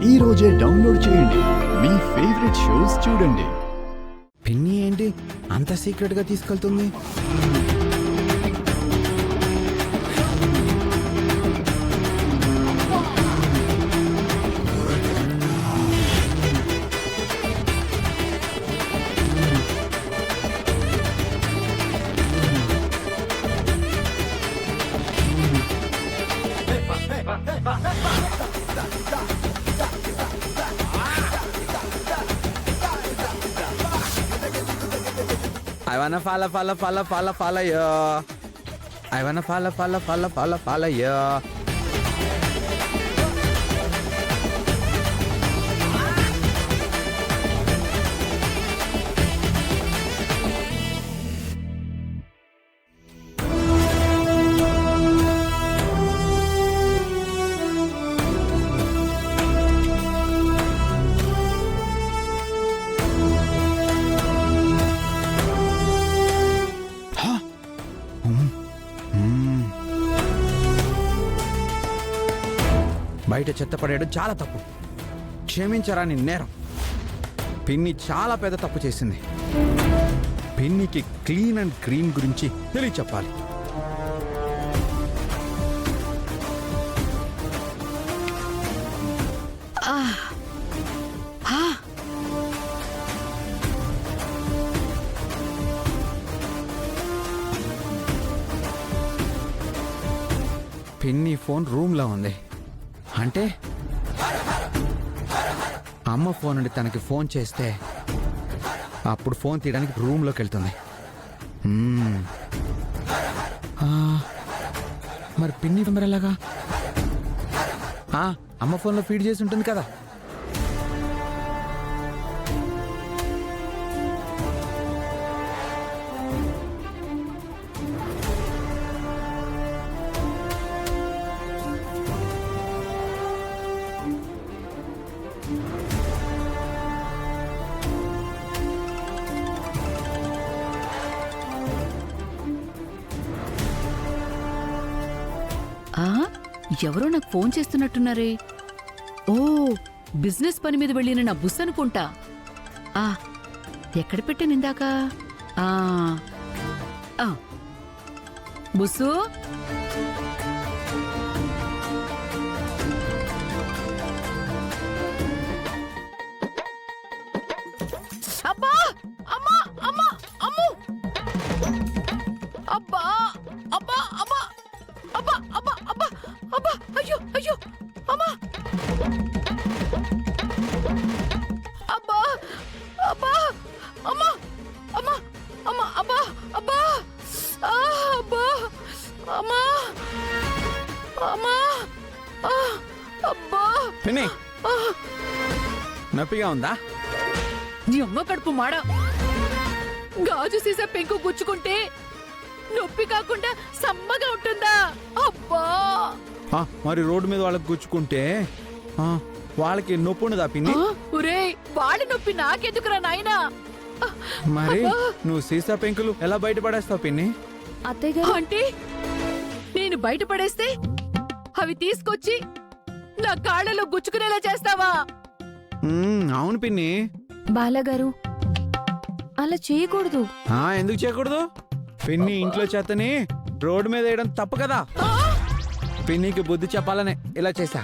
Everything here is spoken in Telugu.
ఈ రోజే డౌన్లోడ్ చేయండి. మీ ఫేవరెట్ షోస్ చూడండి. పిన్ని ఏంటి అంత సీక్రెట్ గా తీసుకెళ్తుంది? I wanna follow you. I wanna follow you. బయట చెత్త పడేయడం చాలా తప్పు. క్షమించరా నీ నేరం. పిన్ని చాలా పెద్ద తప్పు చేసింది. పిన్నికి క్లీన్ అండ్ గ్రీన్ గురించి తెలియచెప్పాలి. పిన్ని ఫోన్ రూమ్లో ఉంది. అంటే అమ్మ ఫోన్ నుండి తనకి ఫోన్ చేస్తే అప్పుడు ఫోన్ తీయడానికి రూమ్లోకి వెళ్తుంది. మరి పిన్ని నెంబర్ ఎలాగా? అమ్మ ఫోన్లో ఫీడ్ చేసి ఉంటుంది కదా. ఎవరో నాకు ఫోన్ చేస్తున్నట్టున్నారే. ఓ, బిజినెస్ పని మీద వెళ్ళిన నా బుస్ అనుకుంటా. ఎక్కడ పెట్టాను ఇందాక? బుస్సు, అబ్బా అమ్మా అమ్మా అమ్ము, అబ్బా అబ్బా అబ్బా అబ్బా అబ్బా అబ్బా అబ్బా, అయ్యో అయ్యో అమ్మా, అబ్బా అబ్బా అమ్మా అమ్మా అమ్మా అబ్బా అబ్బా అబ్బా అమ్మా అమ్మా అబ్బా. పిన్ని నొప్పిగా ఉందా? నీ అమ్మ కడుపు మాడ. గాజు సీసా పెంకు గుచ్చుకుంటే నొప్పి కాకుండా సమ్మగా ఉంటుందా? అబ్బా. మరి రోడ్డు మీద వాళ్ళకి గుచ్చుకుంటే వాళ్ళకి నొప్పి ఉండదా పిన్ని? ఒరేయ్, వాళ్ళ నొప్పి నాకెందుకురా నాయనా? మరి నువ్వు సీసా పెంకులు ఎలా బయటపడేస్తావు పిన్ని? అత్తయ్య అంటే నేను బయటపడేస్తే అవి తీసుకొచ్చి నా కాళ్ళలో గుచ్చుకునేలా చేస్తావా? అవును పిన్ని. బాలగారు అలా చేయకూడదు. ఎందుకు చేయకూడదు? పిన్ని ఇంట్లో చేతని రోడ్డు మీద వేయడం తప్పు కదా. పిన్నికి బుద్ధి చెప్పాలనే ఇలా చేశా.